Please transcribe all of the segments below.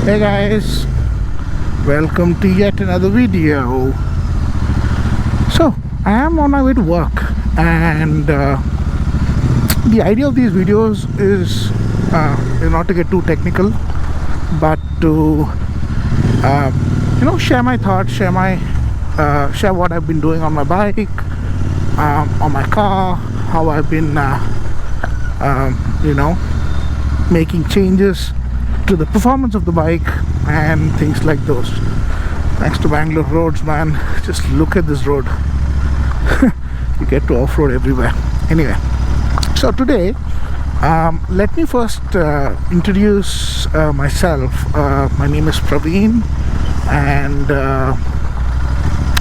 Hey guys, welcome to yet another video. So I am on my way to work, and the idea of these videos is not to get too technical, but to share my thoughts, share what I've been doing on my bike, on my car, how I've been making changes to the performance of the bike and things like those. Thanks to Bangalore roads, man. Just look at this road. You get to off-road everywhere. Anyway, so today let me first introduce myself. My name is Praveen, and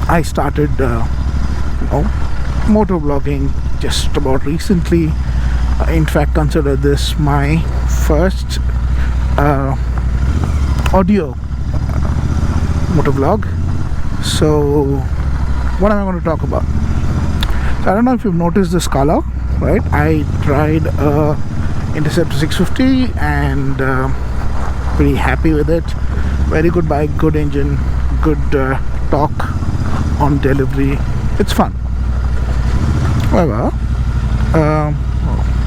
I started motovlogging just about recently. In fact, consider this my first audio motovlog. So what am I going to talk about? So I don't know if you've noticed this color, right? I tried Interceptor 650 and pretty happy with it. Very good bike, good engine, good torque on delivery. It's fun. However, oh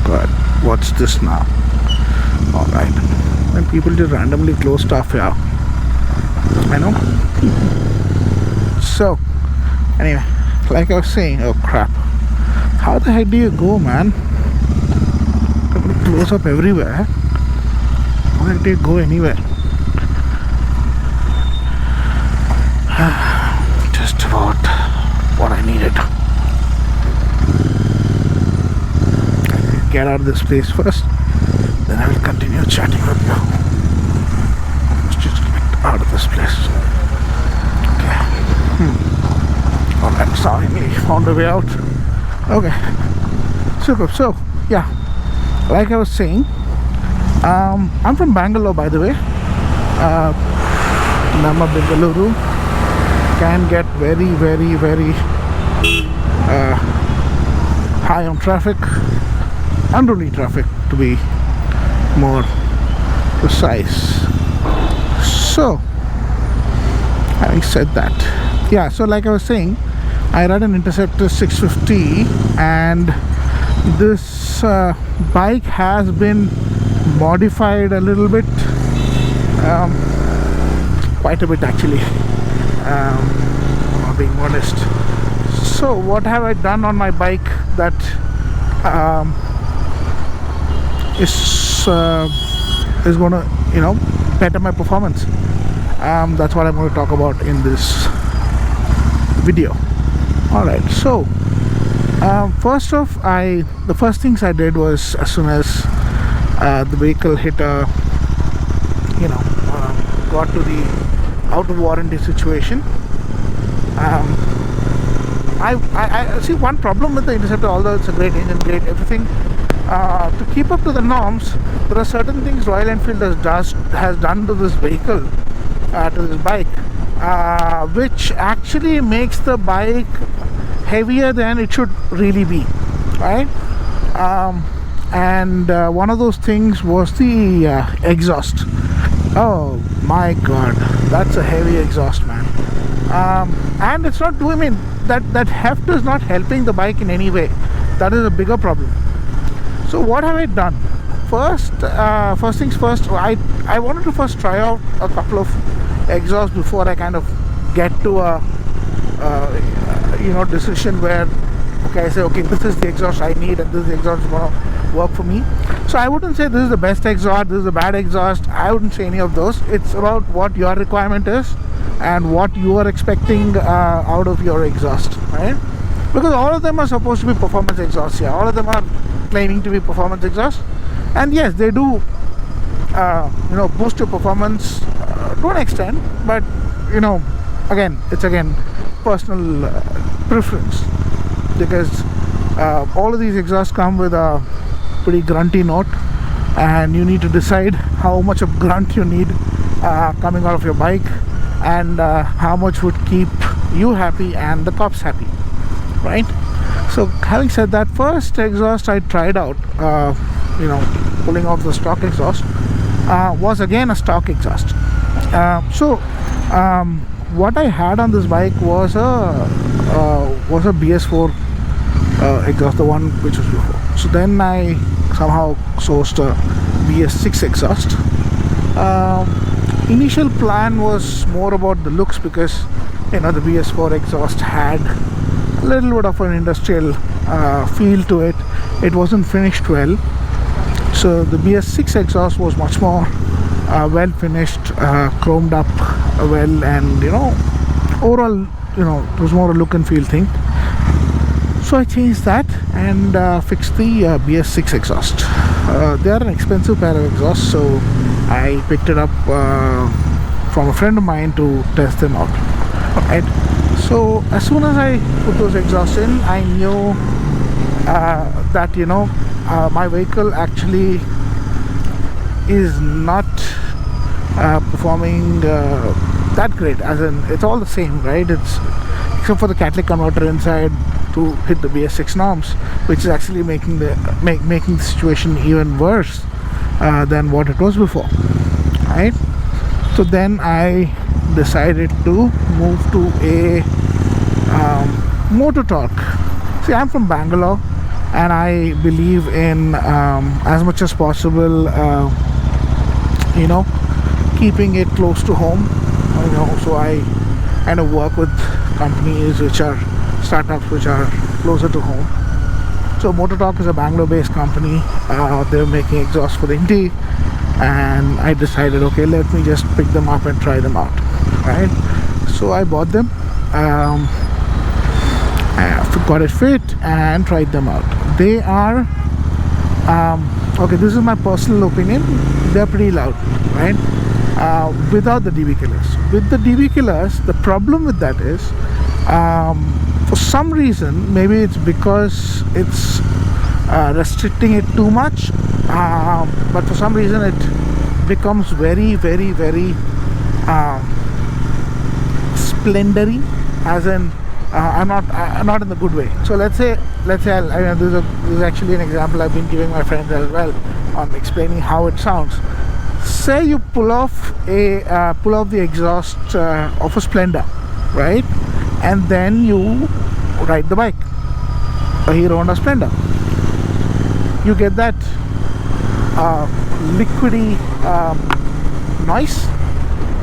god, what's this now? Alright, when people just randomly close stuff here, I know. So anyway, like I was saying, oh crap, how the heck do you go, man? People close up everywhere. How the heck do you go anywhere? Just about what I needed. Get out of this place first, then I will continue chatting with you. Let's just get out of this place. Okay. Alright, so I finally found a way out. Okay. Super. So, yeah. Like I was saying, I'm from Bangalore, by the way. Nama Bengaluru can get very, very, very high on traffic. Unruly traffic, to be more precise. So having said that, yeah, so like I was saying, I ride an Interceptor 650, and this bike has been modified a little bit, quite a bit actually, I'm being honest. So what have I done on my bike that is going to better my performance? That's what I'm going to talk about in this video. Alright, so first off, the first things I did was, as soon as the vehicle hit a got to the out of warranty situation, I see one problem with the Interceptor. Although it's a great engine, great everything, to keep up to the norms, there are certain things Royal Enfield has done to this vehicle, to this bike, which actually makes the bike heavier than it should really be, right? And one of those things was the exhaust. Oh my god, that's a heavy exhaust, man. And it's not doing, I mean, that heft is not helping the bike in any way. That is a bigger problem. So what have I done? First things first, I wanted to first try out a couple of exhausts before I kind of get to a decision where, okay, I say, okay, this is the exhaust I need and this exhaust is going to work for me. So I wouldn't say this is the best exhaust, this is a bad exhaust. I wouldn't say any of those. It's about what your requirement is and what you are expecting out of your exhaust, right? Because all of them are supposed to be performance exhausts here. All of them are claiming to be performance exhaust, and yes, they do boost your performance to an extent, but it's personal preference, because all of these exhausts come with a pretty grunty note, and you need to decide how much of grunt you need coming out of your bike, and how much would keep you happy and the cops happy, right? So having said that, first exhaust I tried out, pulling off the stock exhaust, was again a stock exhaust. So what I had on this bike was a BS4 exhaust, the one which was before. So then I somehow sourced a BS6 exhaust. Initial plan was more about the looks, because the BS4 exhaust had a little bit of an industrial feel to it. It wasn't finished well. So the BS6 exhaust was much more well finished, chromed up well, and overall, it was more a look and feel thing. So I changed that and fixed the BS6 exhaust. They are an expensive pair of exhausts, so I picked it up from a friend of mine to test them out. Right. So as soon as I put those exhausts in, I knew that my vehicle actually is not performing that great. As in, it's all the same, right? It's except for the catalytic converter inside to hit the BS6 norms, which is actually making the situation even worse than what it was before, right? So then I decided to move to a motor torque. See, I'm from Bangalore, and I believe in as much as possible keeping it close to home. So I kind of work with companies which are startups which are closer to home. So Motor Talk is a Bangalore based company. They're making exhaust for the Indy, and I decided, okay, let me just pick them up and try them out, right? So I bought them, got it fit, and tried them out. They are okay, this is my personal opinion, they're pretty loud, right? Without the DB killers. With the DB killers, the problem with that is, for some reason, maybe it's because it's restricting it too much, but for some reason it becomes very, very, very splendory, as in I'm not in the good way. So let's say this is actually an example I've been giving my friends as well on explaining how it sounds. Say you pull off the exhaust of a Splendor, right? And then you ride the bike, a Hero Honda Splendor. You get that liquidy noise.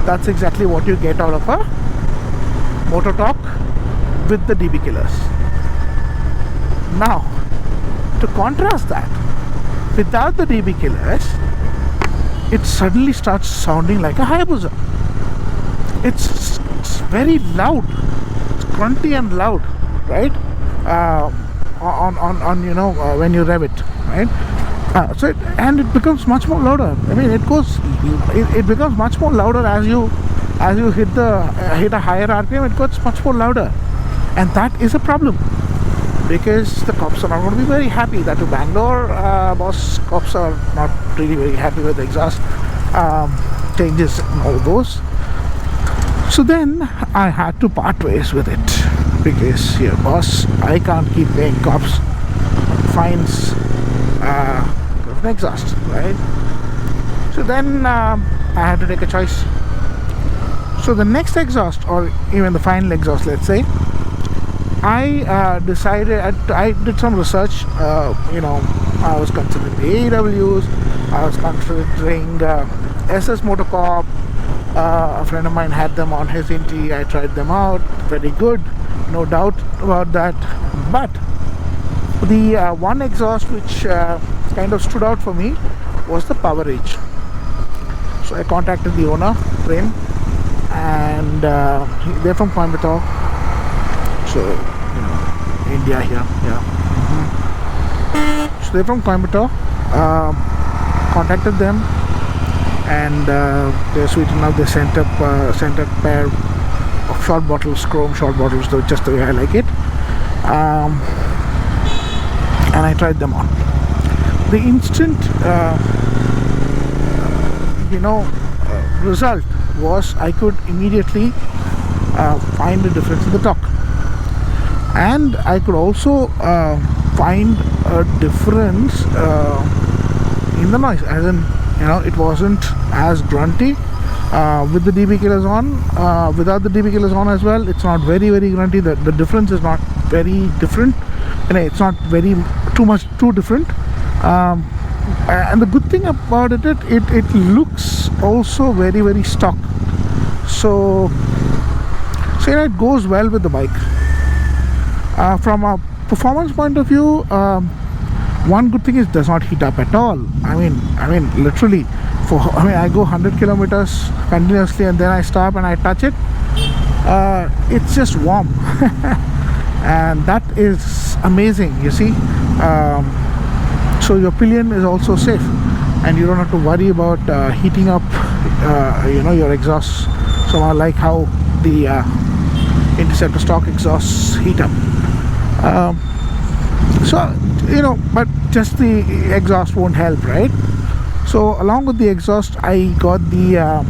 That's exactly what you get out of a Motor Talk with the DB killers. Now, to contrast that, without the DB killers, it suddenly starts sounding like a Hayabusa. It's very loud. It's grunty and loud, right? When you rev it, right? And it becomes much more louder. I mean, it becomes much more louder as you hit a higher RPM. It gets much more louder, and that is a problem, because the cops are not going to be very happy. That to Bangalore, cops are not really very happy with the exhaust changes and all those. So then I had to part ways with it, because here, boss, I can't keep paying cops fines for an exhaust, right? So then I had to take a choice. So the next exhaust, or even the final exhaust, let's say, I decided, I did some research. I was considering the AEWs, I was considering SS Motorcorp. A friend of mine had them on his Inti. I tried them out, very good, no doubt about that. But the one exhaust which kind of stood out for me was the Power Age. So I contacted the owner, Prem, and they're from Coimbatore. So, India here, yeah. So they're from Coimbatore. Contacted them, and they're sweet enough. They sent a pair of short bottles, chrome short bottles, just the way I like it. And I tried them on. The instant, result was I could immediately find the difference in the torque, and I could also find a difference in the noise, as in it wasn't as grunty, with the DB killers on, without the DB killers on as well, it's not very grunty. The difference is not very different, and it's not very too different. And the good thing about it looks also very stock. So it goes well with the bike. From a performance point of view, one good thing is it does not heat up at all. I mean literally, I go 100 kilometers continuously and then I stop and I touch it. It's just warm, and that is amazing. You see, so your pillion is also safe, and you don't have to worry about heating up, your exhaust. So I like how the Interceptor stock exhausts heat up. But just the exhaust won't help, right? So along with the exhaust, I got the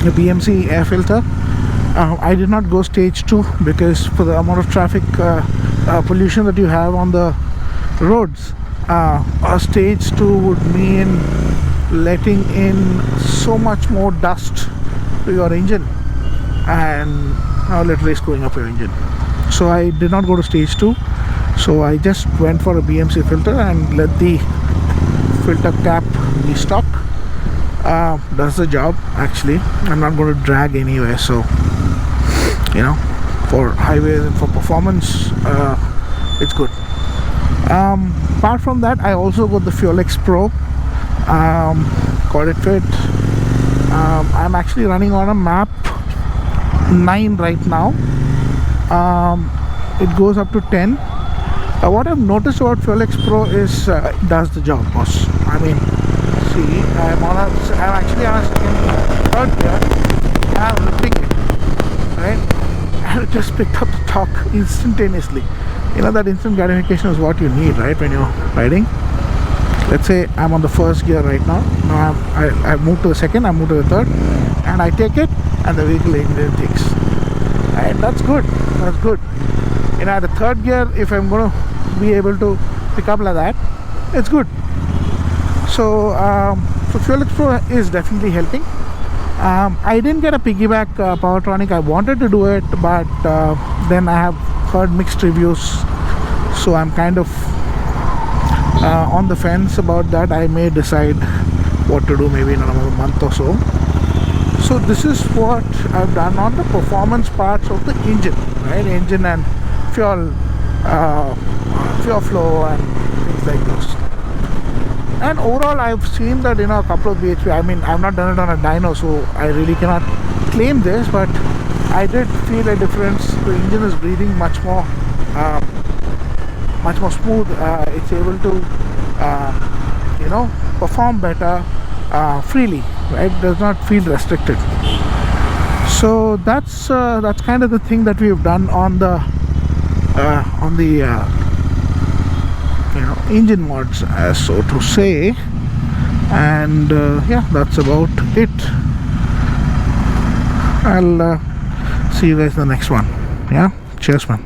BMC air filter. I did not go stage 2 because for the amount of traffic pollution that you have on the roads, a stage 2 would mean letting in so much more dust to your engine and literally screwing up your engine. So I did not go to stage 2. So I just went for a BMC filter and let the filter cap be stock. Does the job actually. I'm not going to drag anywhere, so for highways and for performance, it's good. Apart from that, I also got the FuelX Pro. Got it fit. I'm actually running on a map 9 right now. It goes up to 10. What I've noticed about FuelX Pro is it does the job, boss. I mean, see, I'm actually on a third gear and I'm lifting it, right? And it just picked up the torque instantaneously. That instant gratification is what you need, right, when you're riding. Let's say I'm on the first gear right now. Now I moved to the second, I moved to the third, and I take it, and the vehicle immediately takes. And that's good. That's good. At the third gear, if I'm going to be able to pick up like that, it's good. So FuelX Pro is definitely helping. I didn't get a piggyback Powertronic. I wanted to do it, but then I have heard mixed reviews, so I'm kind of on the fence about that. I may decide what to do maybe in another month or so. So this is what I've done on the performance parts of the engine, right? Engine and fuel flow and things like those. And overall, I've seen that a couple of bhp. I mean, I've not done it on a dyno, so I really cannot claim this, but I did feel a difference. The engine is breathing much more smooth. It's able to perform better freely, right? Does not feel restricted. So that's kind of the thing that we've done on the engine mods, so to say. And yeah, that's about it. I'll see you guys in the next one. Yeah, cheers, man.